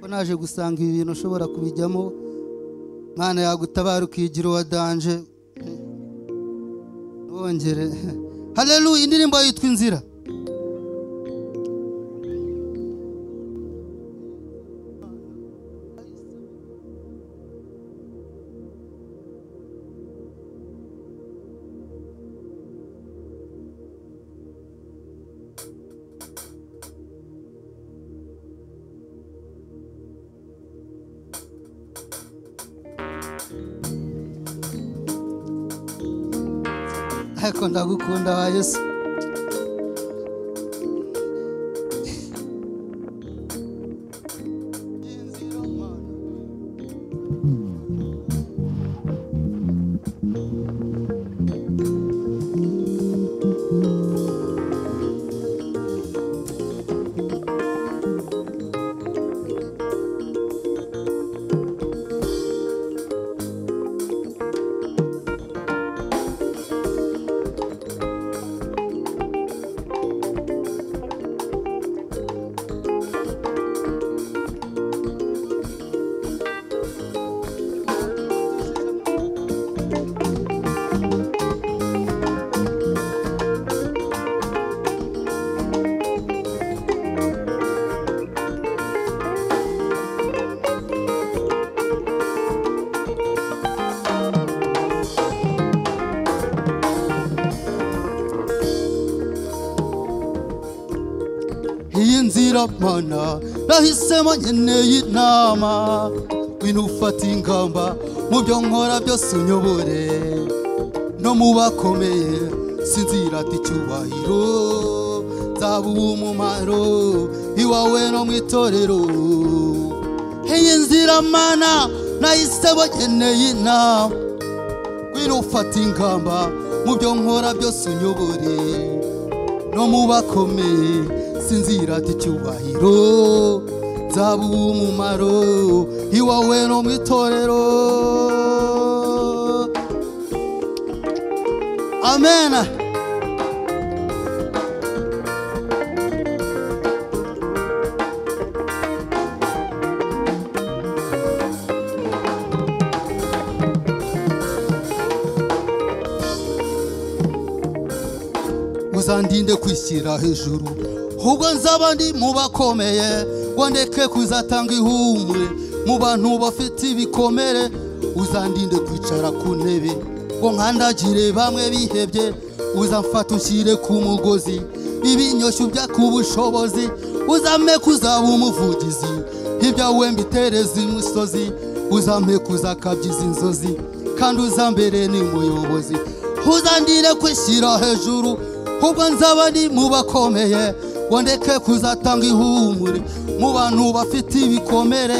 ko naje gusanga ibi bintu ushobora kubijyamo. Mana yagutabara ukigira uwa danje. Wongere. Haleluya. Indirimbo yitwa Inzira. Ariko ndagukunda wa Yesu. inzira mana nahisemo nkeneye inama ngwino ufata ingamba mu byo nkora byose unyobore no mu bakomeye sinzirata icyubahiro nzaba uw'umumaro iwawe no mu itorero iyi nzira mana nahisemo nkeneye inama ngwino ufata ingamba mu byo nkora byose unyobore no mu bakomeye sinzirata icyubahiro nzaba uw'umumaro iwawe no mu itorero. Amen. Uzandinde kwishyira hejuru ahubwo nzaba ndi mu bakomeye ngo ndeke kuzatanga ihumure mu bantu bafite ibikomere. Uzandinde kwicara ku ntebe ngo nkandagire bamwe bihebye. Uzamfata ushyire ku mugozi ibinyoshyu by'akubushobozi. Uzampe kuzaba umuvugizi ibyawe mbitereza imusozi. Uzampe kuzakabyiza inzozi kandi uzambere n'umuyobozi. Uzandinde kwishyira hejuru ahubwo nzaba ndi mu bakomeye ngo ndeke kuzatanga ihumure mu bantu bafite ibikomere.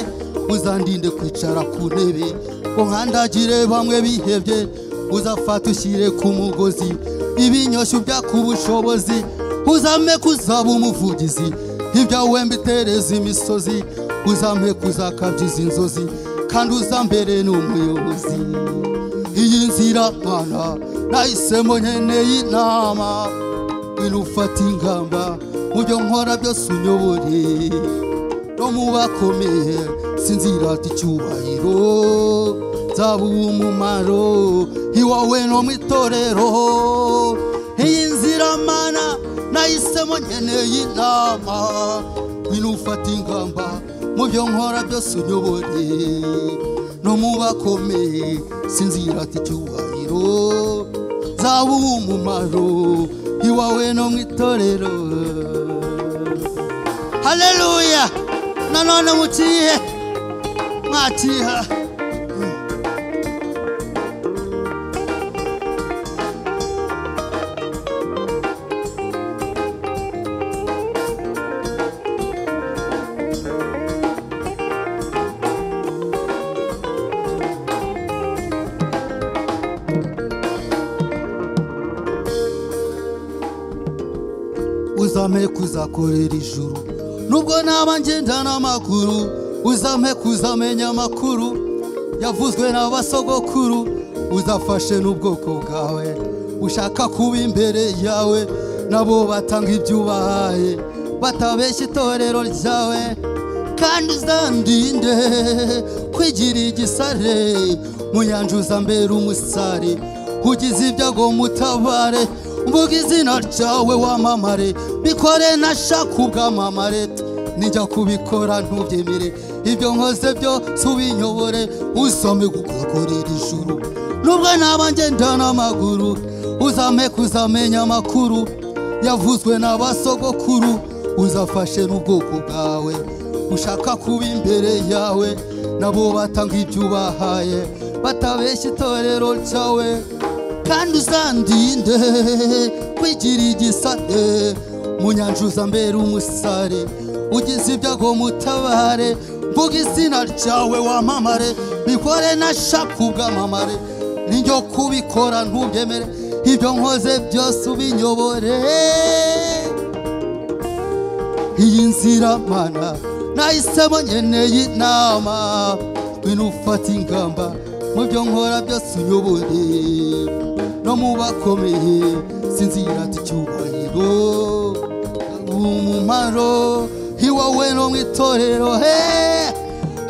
Uzandinde kwicara ku ntebe ngo nkandagire bamwe bihebye. Uzafata ushyire ku mugozi ibinyoshyu by'akubushobozi. Uzampe kuzaba umuvugizi ibyawe mbitereza imisozi. Uzampe kuzakabyiza inzozi kandi uzambere n'umuyobozi. Iyi nzira mana nahisemo nkeneye inama ngwino ufata ingamba mu byo nkora byose unyobore no mu bakomeye sinzirata icyubahiro nzaba uw'umumaro iwawe no mu itorero. Iyi nzira mana nahisemo nkeneye inama ngwino ufata ingamba mu byo nkora byose unyobore no mu bakomeye sinzirata icyubahiro nzaba uw'umumaro iwawe no mu itorero. Haleluya. Nanone mukiye mwakiha uzampe kuzakorera ijuru nubwo naba ngenda n'amaguru. Uzampe kuzamenya amakuru yavuzwe n'abasogokuru. Uzafashe n'ubwoko bwawe ushaka kuba imbere yawe nabo batanga ibyo ubahaye batabeshya itorero ryawe. Kandi uzandinde kwigira igisare mu nyanja uzambera umusare. Ugize ibyago mutabare mvuga izina ryawe wamamare. Bikore nashaka ubwamamare nijya kubikora ntubyemere. Ibyo nkoze byose ubinyobore. Uzampe kugakorera ijuru nubwo naba ngenda n'amaguru. Uzampe kuzamenya amakuru yavuzwe n'abasogokuru. Uzafashe n'ubwoko bwawe ushaka kuba imbere yawe nabo batanga ibyo ubahaye batabeshya itorero ryawe. Kandi uzandinde kwigira igisare mu nyanja uzambera umusare. Ugize ibyago mutabare mvuga izina ryawe wamamare. Bikore nashaka ubwamamare nijya kubikora ntubyemere. Ibyo nkoze byose ubinyobore. Iyi nzira mana nahisemo nkeneye inama ngwino ufata ingamba mu byo nkora byose unyobore no mu bakomeye sinzirata icyubahiro umumaro iwawe no mu itorero.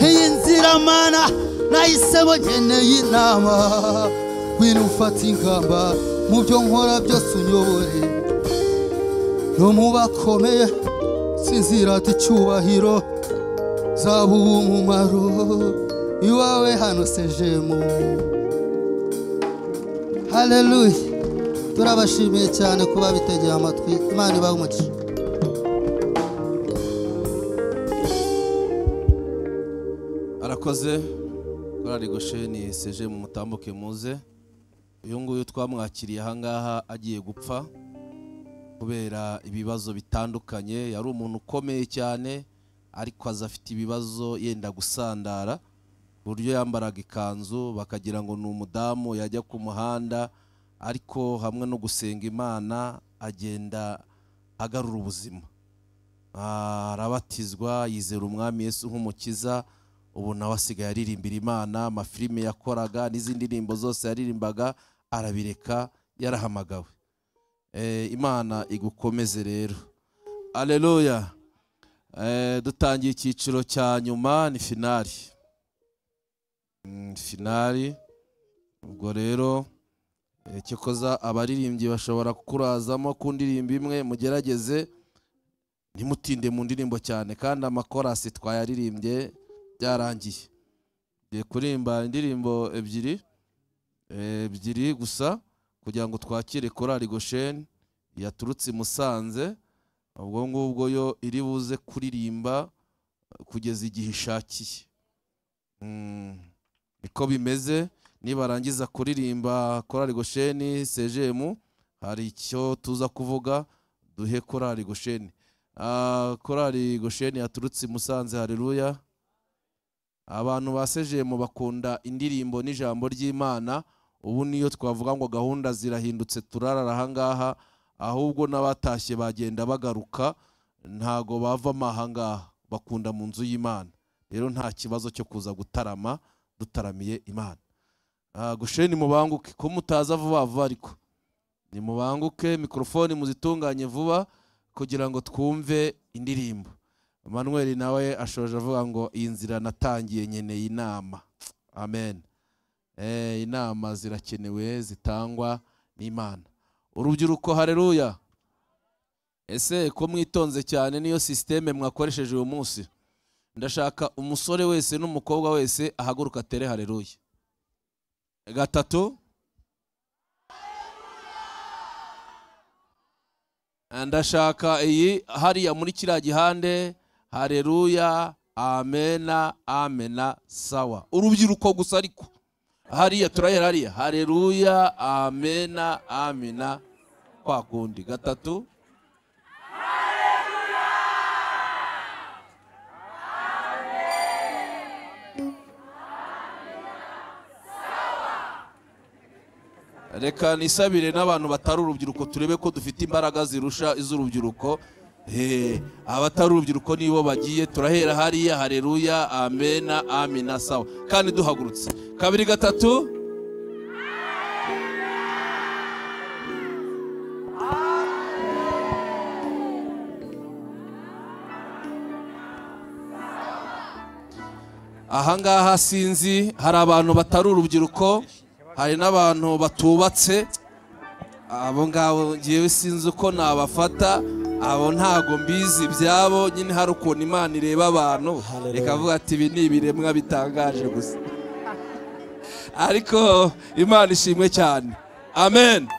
Iyi nzira mana nahisemo nkeneye inama ngwino ufata ingamba mu byo nkora byose unyobore no mu bakomeye sinzirata icyubahiro nzaba uw'umumaro iwawe hano sejemu. Haleluya. Turabashimiye cyane kuba bitegeye amatwi. Imana ibahe umugisha. murakoze. Korali Gosheni seje mu mutambuke muze. Uyu nguyu twamwakiriye ahangaha agiye gupfa kubera ibibazo bitandukanye. Yari umuntu ukomeye cyane ariko azafite ibibazo yenda gusandara, buryo yambaraga ikanzu bakagira ngo ni umudamu yajya ku muhanda, ariko hamwe no gusenga Imana agenda agarura ubuzima. Arabatizwa, yizera umwami Yesu nk'umukiza. Ubu nawe asigaye aririmbira Imana, amafilime yakoraga n'izindi ndirimbo zose yaririmbaga arabireka, yarahamagawe. Imana igukomeze rero. Haleluya. Dutangiye icyiciro cya nyuma, ni finali. Finali. Ubwo rero cyokoza abaririmbyi bashobora kukurazamo ku ndirimbo imwe, mugerageze ntimutinde mu ndirimbo cyane, kandi amakorasi twayaririmbye byarangiye. Ngiye kuririmba indirimbo ebyiri gusa kugira ngo twakire Korali Gosheni yaturutse Musanze. Ubwo ngubwo yo iri buze kuririmba kugeza igihe ishakiye. Niko bimeze. Nibarangiza kuririmba Korali Gosheni sejemu, hari icyo tuza kuvuga, duhe Korali Gosheni. Korali Gosheni yaturutse Musanze. Haleluya. Abantu basejemu bakunda indirimbo n'ijambo ry'Imana. Ubu niyo twavuga ngo gahunda zirahindutse, turarara ahangaha, ahubwo n'abatashye bagenda bagaruka, ntago bava ahangaha, bakunda mu nzu y'Imana. Rero nta kibazo cyo kuza gutarama, dutaramiye Imana. Gosheni mubanguke, ko mutaza vuba vuba, ariko ni mubanguke, mikrofoni muzitunganye vuba kugira ngo twumve indirimbo. Manuel nawe ashoje avuga ngo iyi nzira natangiye nkeneye inama. Amen. Inama zirakenewe, zitangwa n'Imana. Urubyiruko, haleluya. Ese ko mwitonze cyane, niyo systeme mwakoresheje uyu munsi? Ndashaka umusore wese n'umukobwa wese ahaguruka tere haleluya. Gatatu. Ndashaka iyi hariya muri kiriya gihande. Haleluya, amena, amena, sawa. Urubyiruko gusa ariko. Hariya turahera hariya. Haleluya, amena, amena, kwa kundi. Gatatu. Haleluya, amen, sawa. Reka nisabire n'abantu batari urubyiruko, turebe ko dufite imbaraga zirusha iz'urubyiruko. Abatari urubyiruko nibo bagiye. Turahera hariya. Haleluya, amena, amina, sawa. Kandi duhagurutse. Kabiri, gatatu. Ahangaha sinzi, hari abantu batari urubyiruko, hari n'abantu batubatse. Abo ngabo ngiye sinzi uko nabafata, abo ntago mbizi byabo. Nyine hari ukuntu Imana ireba abantu, reka vuga ati ibi ni ibiremwa bitangaje gusa, ariko Imana ishimwe cyane. Amen.